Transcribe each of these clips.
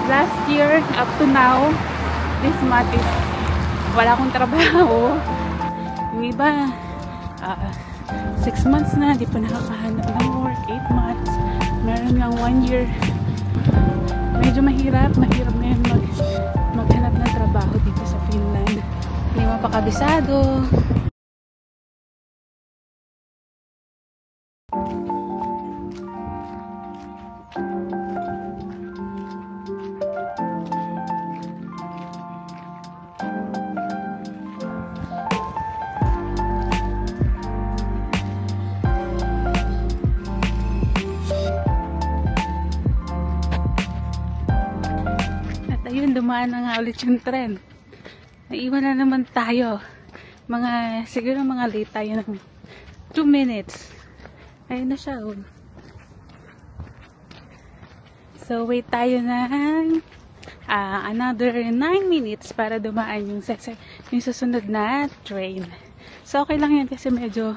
Last year, up to now, this month is wala akong trabaho. Yung iba, 6 months na, di pa nakakahanap ng work. 8 months. Meron nga 1 year. Medyo mahirap ngayon maghanap ng trabaho dito sa Finland. Hindi mo pa kabisado. Ayun, dumaan na nga ulit yung tren. Naiwan na naman tayo. Siguro mga late tayo ng 2 minutes. Ayun na siya. Oh. So, wait tayo ng another 9 minutes para dumaan yung susunod na train. So, okay lang yan kasi medyo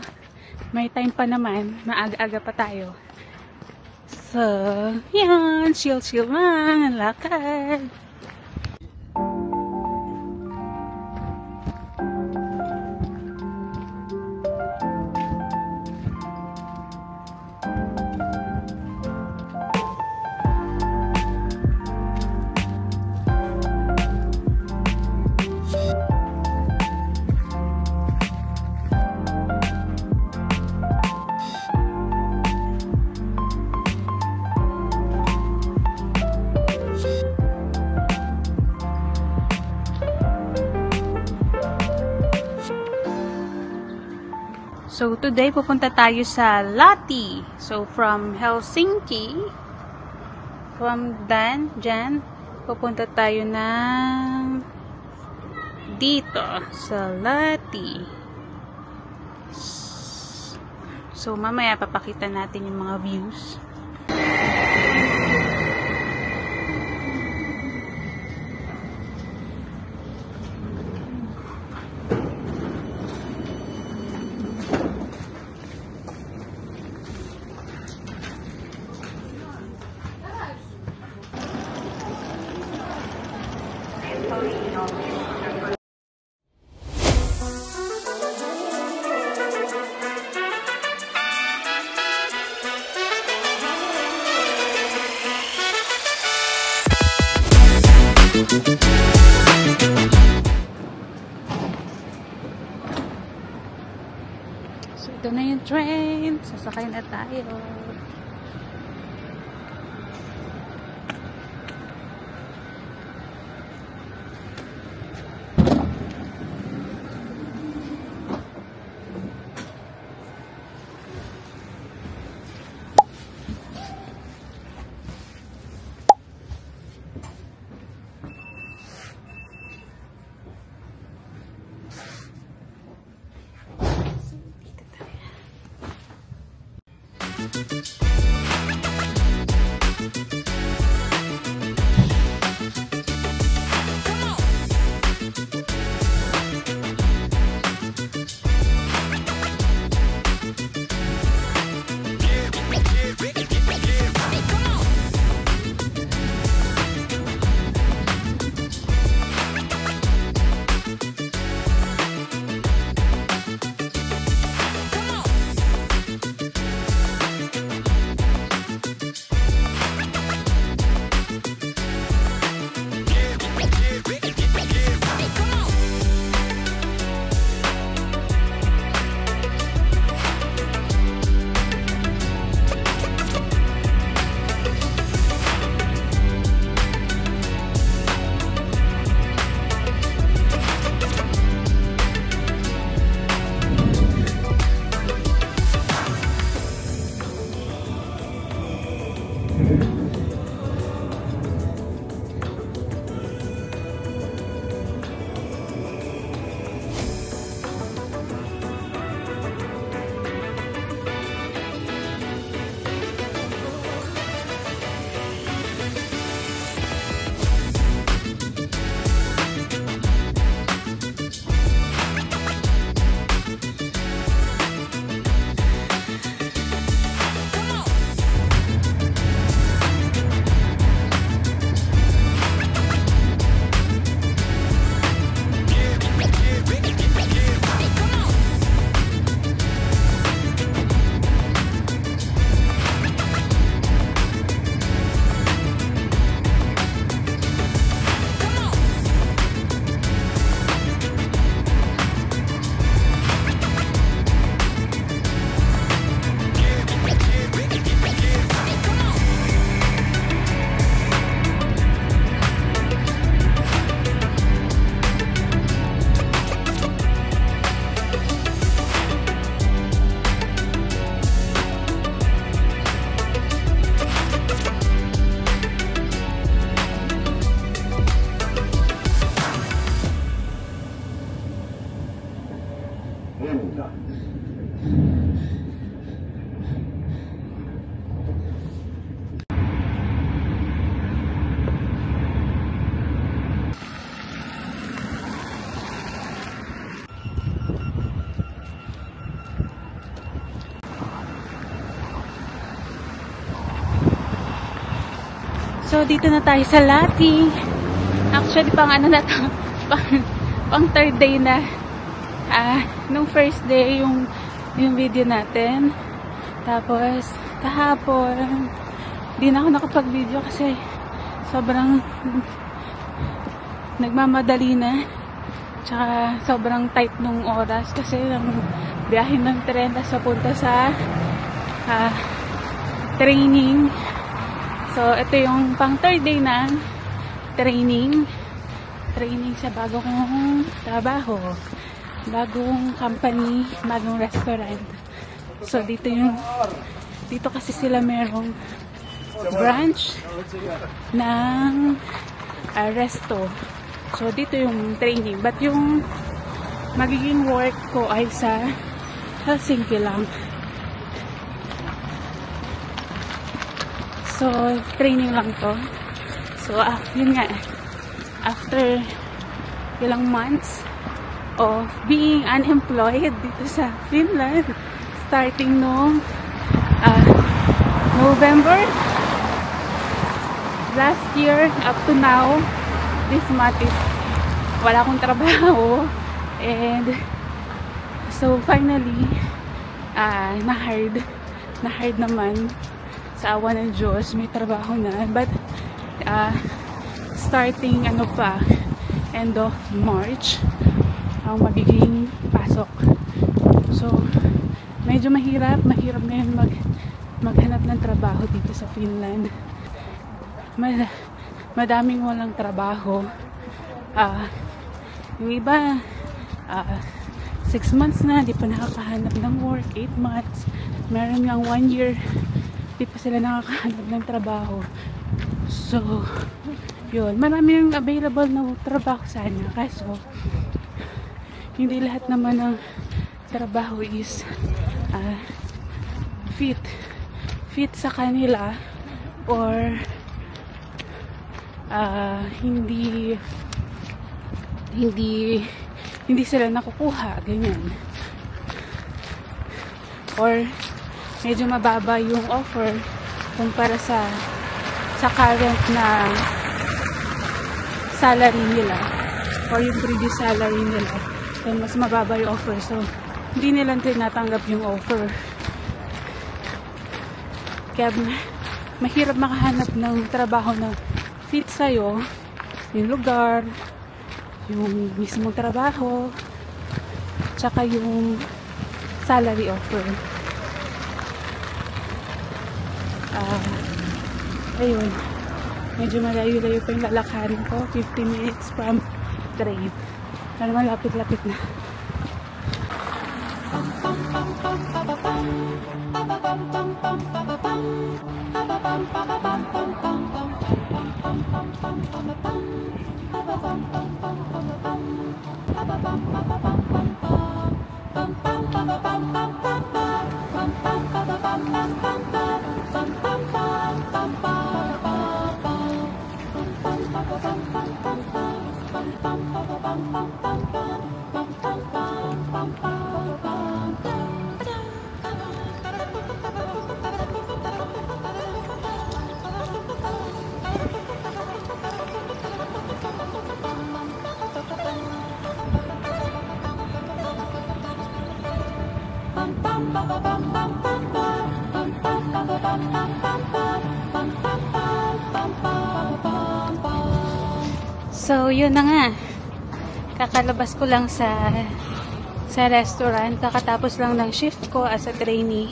may time pa naman. Maaga-aga pa tayo. So, yan. Chill-chill lang. Ang lakad. So, today, pupunta tayo sa Lahti. So, from Helsinki, dyan, pupunta tayo ng dito, sa Lahti. So, mamaya papakita natin yung mga views. So, ito na yung train. Sasakay na tayo. So, dito na tayo sa Lati. Actually, pang ano na to, pang third day na. Nung first day, yung video natin. Tapos, kahapon, di na ako nakapag-video kasi sobrang nagmamadali na. Tsaka, sobrang tight nung oras kasi ng biyahe ng tren sa punta sa training. So, ito yung pang third day na training sa bago kong trabaho, bagong company, bagong restaurant. So, dito kasi sila merong branch ng resto. So, dito yung training. But yung magiging work ko ay sa Helsinki lang. So, training lang to. So, yun nga. After ilang months of being unemployed dito sa Finland, starting noong November last year up to now, this month is wala akong trabaho. And so, finally, na-hired naman. Sa awa ng Diyos, may trabaho na. But, starting, end of March, ang magiging pasok. So, medyo mahirap ngayon maghanap ng trabaho dito sa Finland. Madaming walang trabaho. Yung iba, 6 months na, di pa nakakahanap ng work, 8 months. Meron yung 1 year, di pa sila nakakahanap ng trabaho. So, yun. Marami yung available na trabaho sana. Kaso, hindi lahat naman ng trabaho is fit sa kanila or hindi sila nakukuha. Ganyan. Or medyo mababa yung offer kumpara sa current na salary nila or yung previous salary nila. Then mas mababa yung offer. So, hindi nila tinatanggap yung offer. Kaya mahirap makahanap ng trabaho na fit sa'yo, yung lugar, yung mismong trabaho, tsaka yung salary offer. Ayun, medyo malayo-layo pa yung lalakarin ko, 15 minutes from train. Pero malapit-lapit na. So, yun na nga. Kakalabas ko lang sa restaurant. Kakatapos lang ng shift ko as a trainee.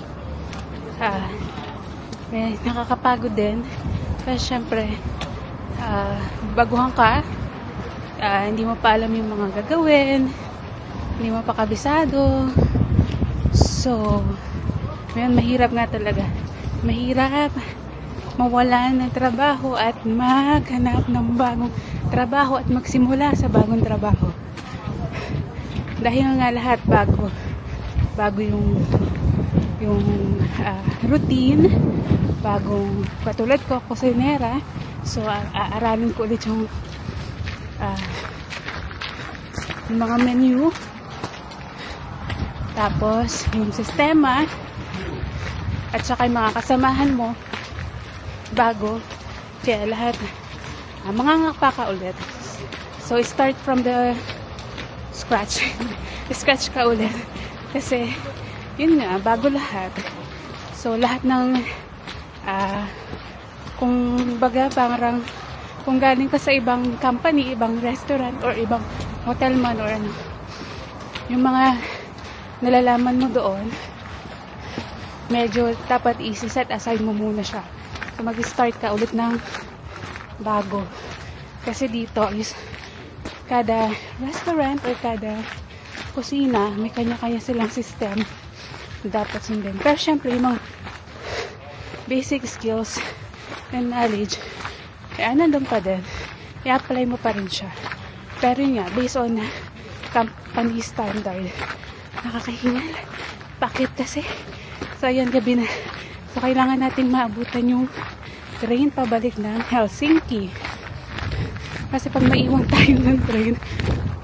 Nakakapagod din. Kasi syempre, baguhan ka. Hindi mo pa alam yung mga gagawin. Hindi mo pa kabisado. So, ngayon mahirap nga talaga. Mahirap mawalan ng trabaho at maghanap ng bagong trabaho at magsimula sa bagong trabaho. Dahil nga lahat bago yung routine, bagong katulad ko, kusinera. So, aaralin ko ulit yung mga menu. Tapos, yung sistema at saka yung mga kasamahan mo bago. Kaya lahat, mangangapa ka ulit. So, start from the scratch. Scratch ka ulit. Kasi, yun nga, bago lahat. So, lahat ng, kung baga, parang, kung galing ka sa ibang company, ibang restaurant, or ibang hotel man, or ano, yung mga nalalaman mo doon, medyo dapat i-set aside mo muna siya. So, mag-start ka ulit ng bago. Kasi dito is, kada restaurant or kada kusina, may kanya-kanya silang system dapat sundin. Pero syempre, yung mga basic skills and knowledge, nandun pa din. I-apply mo pa rin siya. Pero yun nga, based on company standard, nakakahingal. Bakit kasi? So, ayan, gabi na. So, kailangan natin maabutan yung train pabalik ng Helsinki. Kasi pag maiwan tayo ng train,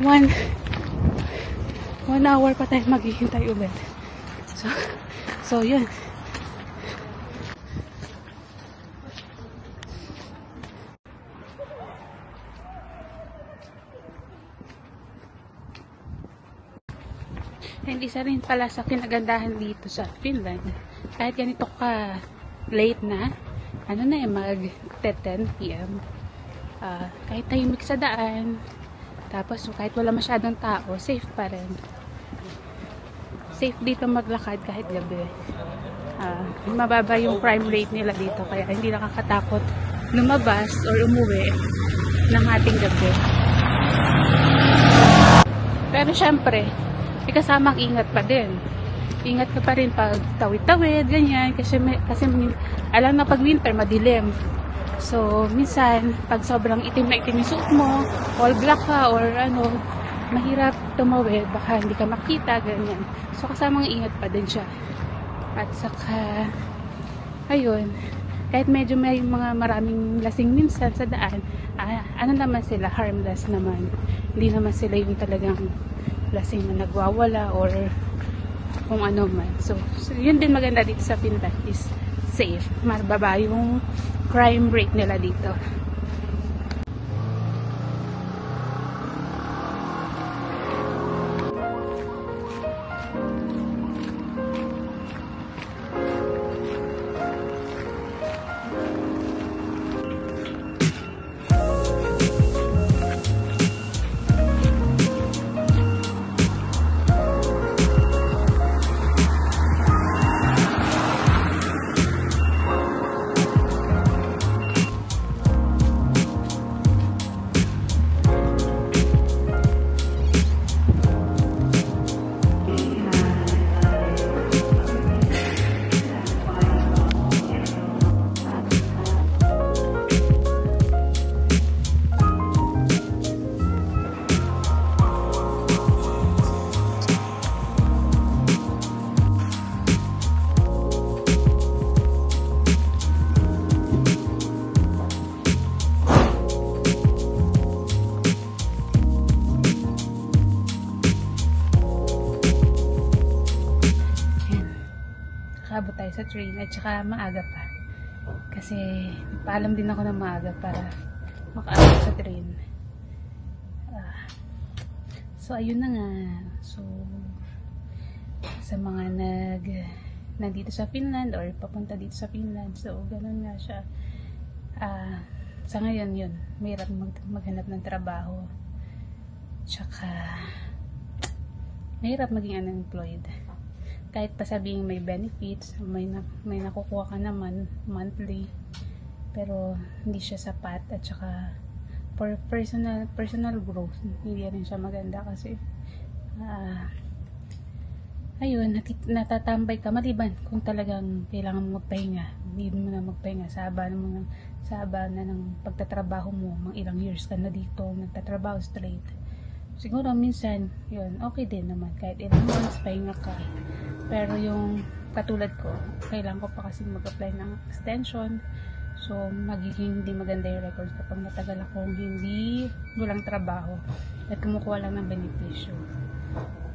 1 hour pa tayo maghihintay ulit. So yun. And isa rin pala sa kinagandahan dito sa Finland, kahit ganito ka late na, mag 10 PM. Kahit tahimik sa daan, tapos kahit wala masyadong tao, safe pa rin. Safe dito maglakad kahit gabi. Mababa yung crime rate nila dito, kaya hindi nakakatakot lumabas or umuwi ng ating gabi. Pero syempre, may kasamang ingat pa din. Ingat ka pa rin pag tawid-tawid, ganyan, kasi alam na pag winter, madilim. So, minsan, pag sobrang itim na itim yung suot mo, all black ka, or ano, mahirap tumawid, baka hindi ka makita, ganyan. So, kasamang ingat pa din siya. At saka, ayun, kahit medyo may mga maraming lasing minsan sa daan, ano naman sila, harmless naman. Hindi naman sila yung talagang lasing na nagwawala, or kung ano man. So yun din maganda dito sa Finland is safe. Mababa yung crime rate nila dito. Abot tayo sa train at saka maaga pa, kasi paalam din ako ng maaga para makaabot sa train. So ayun na nga. So sa mga nandito sa Finland or papunta dito sa Finland, so ganun nga siya. Sa ngayon yun, mahirap maghanap ng trabaho, tsaka mahirap maging unemployed. Kahit pa sabihin may benefits, may nakukuha ka naman monthly, pero hindi siya sapat. At saka for personal growth, hindi rin siya maganda kasi ayun, natatambay ka maliban kung talagang kailangan mo magpahinga. Hindi mo na magpahinga sa haba na ng pagtatrabaho mo, mga ilang years ka na dito nagtatrabaho straight. Siguro minsan yun, okay din naman kahit ilang months pahinga ka. Pero yung katulad ko, kailangan ko pa kasi mag-apply ng extension. So, magiging hindi maganda yung record kapag matagal akong walang trabaho at kumukuha lang ng benepisyo.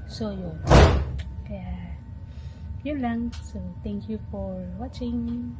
So, yun. Kaya, yun lang. So, thank you for watching.